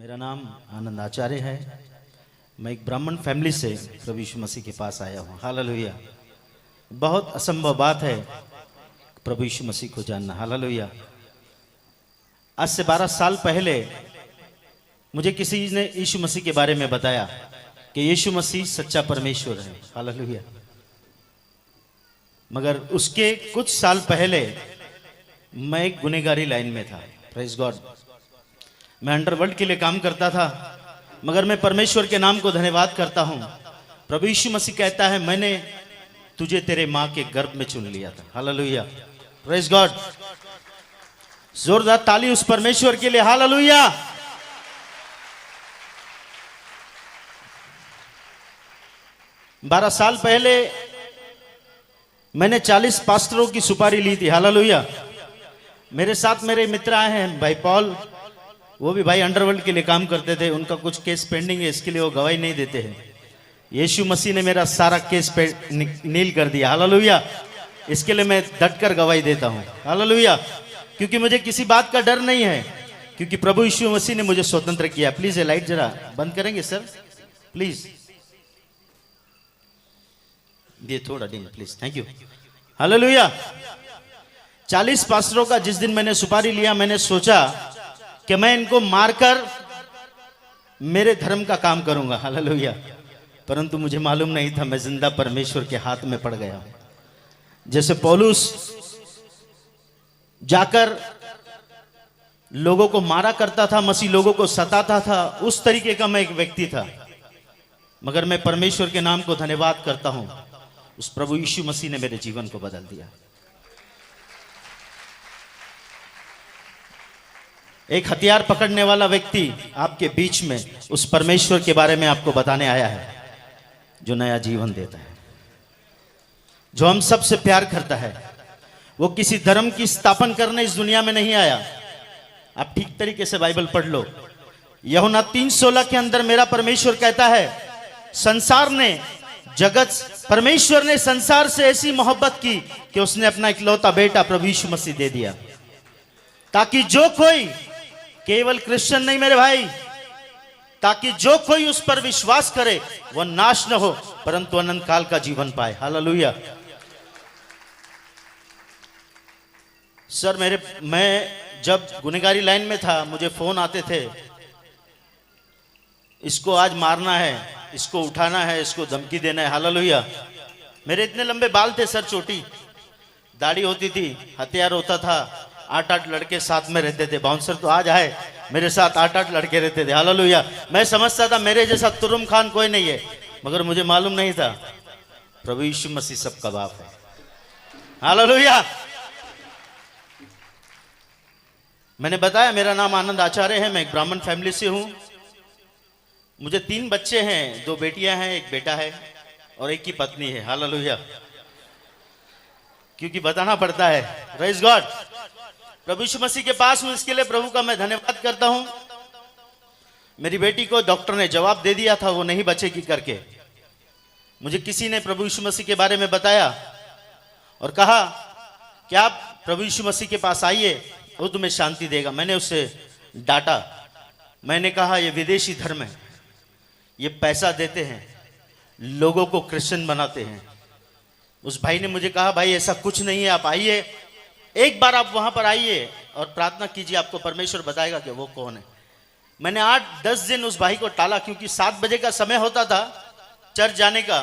मेरा नाम आनंद आचार्य है। मैं एक ब्राह्मण फैमिली से प्रभु यीशु मसीह के पास आया हूँ। हालेलुया। बहुत असंभव बात है प्रभु यीशु मसीह को जानना। हालेलुया। आज से 12 साल पहले मुझे किसी ने यीशु मसीह के बारे में बताया कि यीशु मसीह सच्चा परमेश्वर है। हालेलुया। मगर उसके कुछ साल पहले मैं एक गुनहगारी लाइन में था। Praise God. मैं अंडरवर्ल्ड के लिए काम करता था, मगर मैं परमेश्वर के नाम को धन्यवाद करता हूं। प्रभु यीशु मसीह कहता है, मैंने तुझे तेरे मां के गर्भ में चुन लिया था। हालेलुया। Praise God. जोरदार ताली उस परमेश्वर के लिए। हालेलुया। बारह साल पहले मैंने 40 पास्टरों की सुपारी ली थी। हालेलुया। मेरे साथ मेरे मित्र आए हैं, भाई पॉल, वो भी भाई अंडरवर्ल्ड के लिए काम करते थे। उनका कुछ केस पेंडिंग है, इसके लिए वो गवाही नहीं देते हैं। यीशु मसीह ने मेरा सारा केस नील कर दिया। हालेलुया। इसके लिए मैं डटकर गवाही देता हूं। हालेलुया। क्योंकि मुझे किसी बात का डर नहीं है, क्योंकि प्रभु यीशु मसीह ने मुझे स्वतंत्र किया। प्लीज ये लाइट जरा बंद करेंगे सर, प्लीज। ये थोड़ा dim please, thank you. Hallelujah. 40 पास्टरों का जिस दिन मैंने सुपारी लिया, मैंने सोचा कि मैं इनको मारकर मेरे धर्म का काम करूंगा। हालेलुया। परंतु मुझे मालूम नहीं था मैं जिंदा परमेश्वर के हाथ में पड़ गया। जैसे पौलुस जाकर लोगों को मारा करता था, मसीह लोगों को सताता था, उस तरीके का मैं एक व्यक्ति था। मगर मैं परमेश्वर के नाम को धन्यवाद करता हूं, उस प्रभु यीशु मसीह ने मेरे जीवन को बदल दिया। एक हथियार पकड़ने वाला व्यक्ति आपके बीच में उस परमेश्वर के बारे में आपको बताने आया है, जो नया जीवन देता है, जो हम सबसे प्यार करता है। वो किसी धर्म की स्थापना करने इस दुनिया में नहीं आया। आप ठीक तरीके से बाइबल पढ़ लो। यूहन्ना 3:16 के अंदर मेरा परमेश्वर कहता है, संसार ने, जगत, परमेश्वर ने संसार से ऐसी मोहब्बत की कि उसने अपना इकलौता बेटा प्रभु यीशु मसीह दे दिया, ताकि जो कोई, केवल क्रिश्चियन नहीं मेरे भाई, ताकि जो कोई उस पर विश्वास करे वह नाश न हो परंतु अनंत काल का जीवन पाए। हालेलुया। सर मैं जब गुनहगारी लाइन में था, मुझे फोन आते थे, इसको आज मारना है, इसको उठाना है, इसको धमकी देना है। हालेलुया। मेरे इतने लंबे बाल थे सर, छोटी दाढ़ी होती थी, हथियार होता था, 8-8 लड़के साथ में रहते थे। बाउंसर तो आज आए, मेरे साथ 8-8 लड़के रहते थे। हालेलुया। मैं समझता था मेरे जैसा तुरुम खान कोई नहीं है, मगर मुझे मालूम नहीं था प्रभु यीशु मसीह सबका बाप है। हालेलुया। मैंने बताया मेरा नाम आनंद आचार्य है। मैं एक ब्राह्मण फैमिली से हूं। मुझे 3 बच्चे हैं, 2 बेटियां हैं, 1 बेटा है और 1 की पत्नी है। हालेलुया। क्योंकि बताना पड़ता है। Praise God. प्रभु यीशु मसीह के पास हूं, इसके लिए प्रभु का मैं धन्यवाद करता हूं। मेरी बेटी को डॉक्टर ने जवाब दे दिया था, वो नहीं बचेगी करके। मुझे किसी ने प्रभु यीशु मसीह के बारे में बताया और कहा कि आप प्रभु यीशु मसीह के पास आइए, वो तुम्हें शांति देगा। मैंने उससे डांटा। मैंने कहा ये विदेशी धर्म है, ये पैसा देते हैं, लोगों को क्रिश्चियन बनाते हैं। उस भाई ने मुझे कहा, भाई ऐसा कुछ नहीं है, आप आइए, एक बार आप वहां पर आइए और प्रार्थना कीजिए, आपको परमेश्वर बताएगा कि वो कौन है। मैंने 8-10 दिन उस भाई को टाला, क्योंकि 7 बजे का समय होता था चर्च जाने का,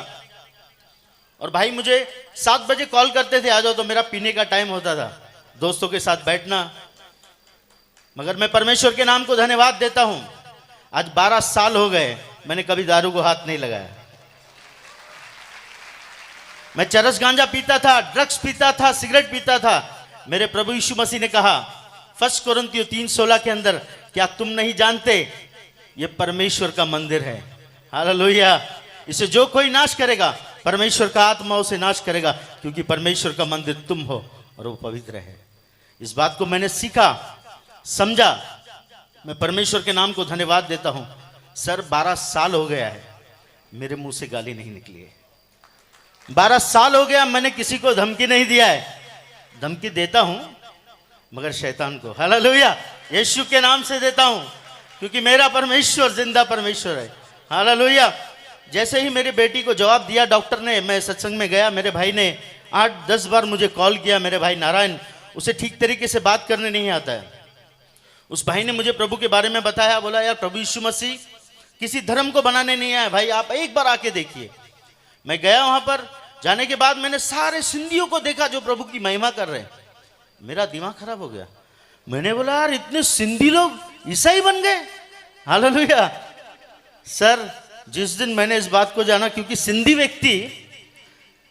और भाई मुझे 7 बजे कॉल करते थे, आ जाओ, तो मेरा पीने का टाइम होता था, दोस्तों के साथ बैठना। मगर मैं परमेश्वर के नाम को धन्यवाद देता हूं, आज 12 साल हो गए, मैंने कभी दारू को हाथ नहीं लगाया। मैं चरस गांजा पीता था, ड्रग्स पीता था, सिगरेट पीता था। मेरे प्रभु यीशु मसीह ने कहा 1 कोरिन्थियों 3:16 के अंदर, क्या तुम नहीं जानते ये परमेश्वर का मंदिर है। हालेलुया। इसे जो कोई नाश करेगा, परमेश्वर का आत्मा उसे नाश करेगा, क्योंकि परमेश्वर का मंदिर तुम हो और वो पवित्र है। इस बात को मैंने सीखा, समझा। मैं परमेश्वर के नाम को धन्यवाद देता हूं। सर 12 साल हो गया है, मेरे मुंह से गाली नहीं निकली है। 12 साल हो गया, मैंने किसी को धमकी नहीं दिया है। धमकी देता हूं मगर शैतान को। हालेलुया। यीशु के नाम से देता हूं। क्योंकि मेरा परमेश्वर जिंदा परमेश्वर है। हालेलुया। जैसे ही मेरी बेटी को जवाब दिया डॉक्टर ने, मैं सत्संग में गया, मेरे भाई ने 8-10 बार मुझे कॉल किया। मेरे भाई नारायण, उसे ठीक तरीके से बात करने नहीं आता है। उस भाई ने मुझे प्रभु के बारे में बताया, बोला यार प्रभु यीशु मसीह किसी धर्म को बनाने नहीं आया भाई, आप एक बार आके देखिए। मैं गया वहां पर, जाने के बाद मैंने सारे सिंधियों को देखा जो प्रभु की महिमा कर रहे हैं। मेरा दिमाग खराब हो गया। मैंने बोला यार इतने सिंधी लोग ईसाई बन गए। हालेलुया। सर जिस दिन मैंने इस बात को जाना, क्योंकि सिंधी व्यक्ति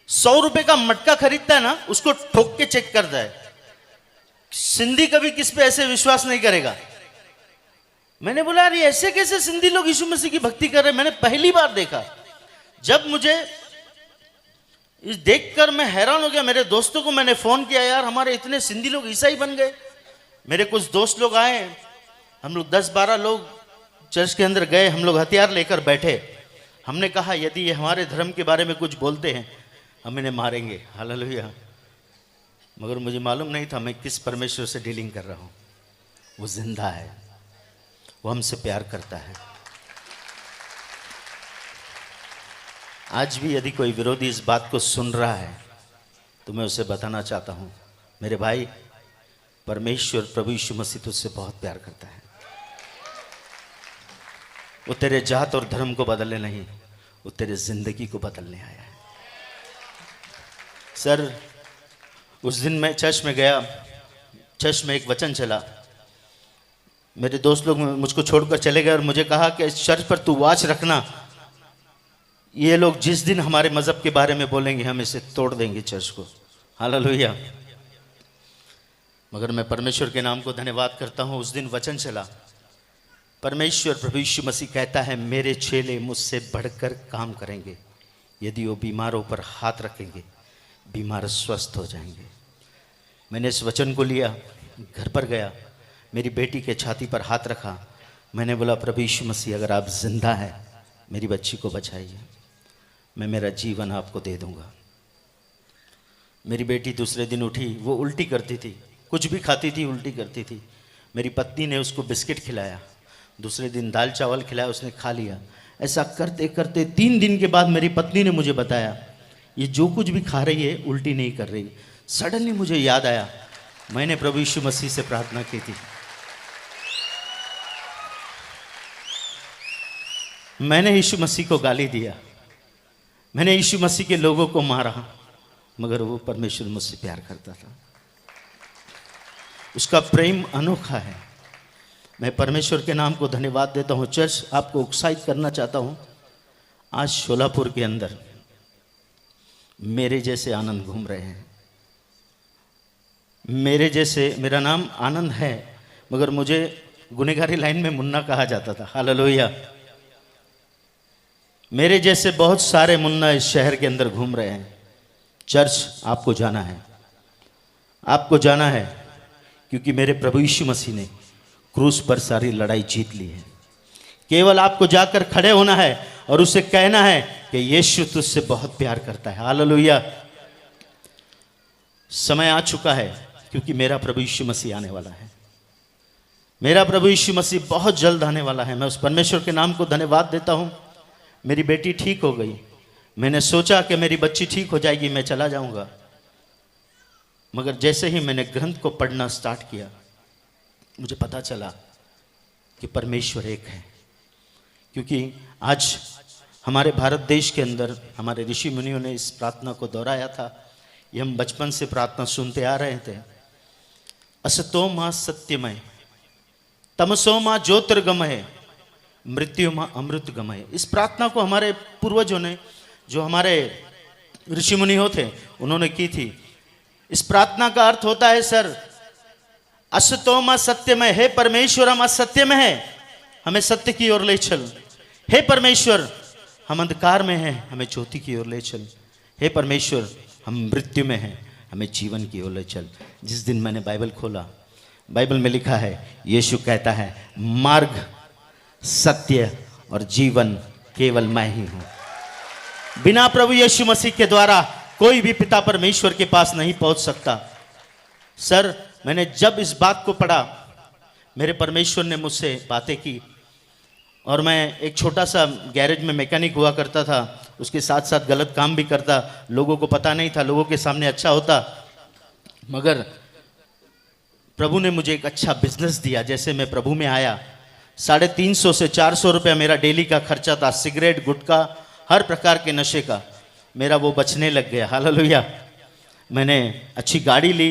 100 रुपए का मटका खरीदता है ना, उसको ठोक के चेक करता है। सिंधी कभी किस पे ऐसे विश्वास नहीं करेगा। मैंने बोला यार ये ऐसे कैसे सिंधी लोग यीशु मसीह की भक्ति कर रहे हैं, मैंने पहली बार देखा। जब मुझे इस देखकर मैं हैरान हो गया। मेरे दोस्तों को मैंने फोन किया, यार हमारे इतने सिंधी लोग ईसाई बन गए। मेरे कुछ दोस्त लोग आए, हम लोग 10-12 लोग चर्च के अंदर गए। हम लोग हथियार लेकर बैठे। हमने कहा यदि ये हमारे धर्म के बारे में कुछ बोलते हैं हम इन्हें मारेंगे। हालेलुया। मगर मुझे मालूम नहीं था मैं किस परमेश्वर से डीलिंग कर रहा हूं। वो जिंदा है, वो हमसे प्यार करता है। आज भी यदि कोई विरोधी इस बात को सुन रहा है तो मैं उसे बताना चाहता हूं, मेरे भाई परमेश्वर प्रभु यीशु मसीह तुझसे बहुत प्यार करता है। वो तेरे जात और धर्म को बदलने नहीं, वो तेरे जिंदगी को बदलने आया है। सर उस दिन मैं चर्च में गया, चर्च में एक वचन चला। मेरे दोस्त लोग मुझको छोड़कर चले गए और मुझे कहा कि चर्च पर तू वाच रखना, ये लोग जिस दिन हमारे मजहब के बारे में बोलेंगे हम इसे तोड़ देंगे चर्च को। हालेलुया। मगर मैं परमेश्वर के नाम को धन्यवाद करता हूं। उस दिन वचन चला, परमेश्वर प्रभु यीशु मसीह कहता है मेरे चेले मुझसे बढ़कर काम करेंगे। यदि वो बीमारों पर हाथ रखेंगे बीमार स्वस्थ हो जाएंगे। मैंने इस वचन को लिया, घर पर गया, मेरी बेटी के छाती पर हाथ रखा। मैंने बोला प्रभु यीशु मसीह अगर आप जिंदा हैं मेरी बच्ची को बचाइए, मैं मेरा जीवन आपको दे दूंगा। मेरी बेटी दूसरे दिन उठी, वो उल्टी करती थी, कुछ भी खाती थी उल्टी करती थी। मेरी पत्नी ने उसको बिस्किट खिलाया, दूसरे दिन दाल चावल खिलाया, उसने खा लिया। ऐसा करते करते 3 दिन के बाद मेरी पत्नी ने मुझे बताया ये जो कुछ भी खा रही है उल्टी नहीं कर रही। सडनली मुझे याद आया मैंने प्रभु यीशु मसीह से प्रार्थना की थी, मैंने यीशु मसीह को गाली दिया, मैंने यीशु मसीह के लोगों को मारा, मगर वो परमेश्वर मुझसे प्यार करता था। उसका प्रेम अनोखा है। मैं परमेश्वर के नाम को धन्यवाद देता हूँ। चर्च आपको उत्साहित करना चाहता हूँ, आज शोलापुर के अंदर मेरे जैसे आनंद घूम रहे हैं। मेरे जैसे, मेरा नाम आनंद है मगर मुझे गुनेगारी लाइन में मुन्ना कहा जाता था। हालेलुया। मेरे जैसे बहुत सारे मुन्ना इस शहर के अंदर घूम रहे हैं। चर्च आपको जाना है, आपको जाना है, क्योंकि मेरे प्रभु यीशु मसीह ने क्रूस पर सारी लड़ाई जीत ली है। केवल आपको जाकर खड़े होना है और उसे कहना है कि यीशु तुझसे बहुत प्यार करता है। हालेलुया। समय आ चुका है क्योंकि मेरा प्रभु यीशु मसीह आने वाला है। मेरा प्रभु यीशु मसीह बहुत जल्द आने वाला है। मैं उस परमेश्वर के नाम को धन्यवाद देता हूं। मेरी बेटी ठीक हो गई। मैंने सोचा कि मेरी बच्ची ठीक हो जाएगी, मैं चला जाऊंगा, मगर जैसे ही मैंने ग्रंथ को पढ़ना स्टार्ट किया मुझे पता चला कि परमेश्वर एक है। क्योंकि आज हमारे भारत देश के अंदर हमारे ऋषि मुनियों ने इस प्रार्थना को दोहराया था। ये हम बचपन से प्रार्थना सुनते आ रहे थे। असतो मां सत्यमय, तमसो मां ज्योतिर्गमय, मृत्यु मां अमृतगमय। इस प्रार्थना को हमारे पूर्वजों ने, जो हमारे ऋषि मुनि थे, उन्होंने की थी। इस प्रार्थना का अर्थ होता है सर, असतो मां सत्यमय, हे परमेश्वर हम असत्य में है, हमें सत्य की ओर ले चल। हे परमेश्वर हम अंधकार में हैं, हमें ज्योति की ओर ले चल। हे परमेश्वर हम मृत्यु में हैं, हमें जीवन की ओर ले चल। जिस दिन मैंने बाइबल खोला, बाइबल में लिखा है, यीशु कहता है मार्ग, सत्य और जीवन केवल मैं ही हूं। बिना प्रभु यीशु मसीह के द्वारा कोई भी पिता परमेश्वर के पास नहीं पहुंच सकता। सर मैंने जब इस बात को पढ़ा, मेरे परमेश्वर ने मुझसे बातें की और मैं एक छोटा सा गैरेज में मैकेनिक हुआ करता था, उसके साथ साथ गलत काम भी करता, लोगों को पता नहीं था, लोगों के सामने अच्छा होता, मगर प्रभु ने मुझे एक अच्छा बिजनेस दिया। जैसे मैं प्रभु में आया, 350 से 400 रुपया मेरा डेली का खर्चा था, सिगरेट, गुटखा, हर प्रकार के नशे का, मेरा वो बचने लग गया। हालेलुया। मैंने अच्छी गाड़ी ली,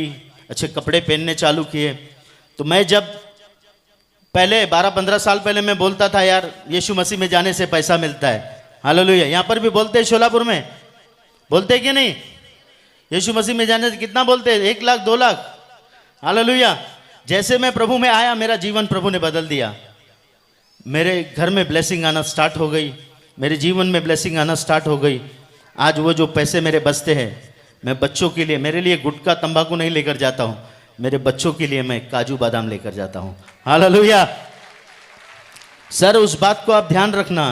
अच्छे कपड़े पहनने चालू किए। तो मैं जब पहले 12-15 साल पहले मैं बोलता था, यार यीशु मसीह में जाने से पैसा मिलता है। हालेलुया। यहाँ पर भी बोलते हैं, शोलापुर में बोलते हैं कि नहीं? यीशु मसीह में जाने से कितना बोलते हैं? 1 लाख, 2 लाख। हालेलुया। जैसे मैं प्रभु में आया, मेरा जीवन प्रभु ने बदल दिया। मेरे घर में ब्लेसिंग आना स्टार्ट हो गई, मेरे जीवन में ब्लेसिंग आना स्टार्ट हो गई। आज वो जो पैसे मेरे बचते हैं, मैं बच्चों के लिए, मेरे लिए गुटखा तंबाकू नहीं लेकर जाता हूँ, मेरे बच्चों के लिए मैं काजू बादाम लेकर जाता हूँ। हालेलुया। सर, उस बात को आप ध्यान रखना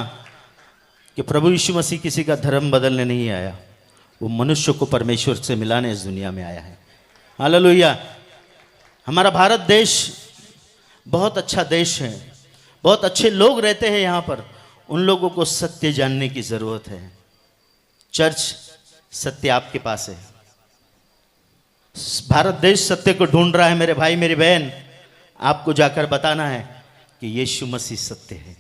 कि प्रभु यीशु मसीह किसी का धर्म बदलने नहीं आया, वो मनुष्य को परमेश्वर से मिलाने इस दुनिया में आया है। हालेलुया। हमारा भारत देश बहुत अच्छा देश है, बहुत अच्छे लोग रहते हैं यहाँ पर। उन लोगों को सत्य जानने की जरूरत है। चर्च, सत्य आपके पास है। भारत देश सत्य को ढूंढ रहा है। मेरे भाई, मेरी बहन, आपको जाकर बताना है कि यीशु मसीह सत्य है।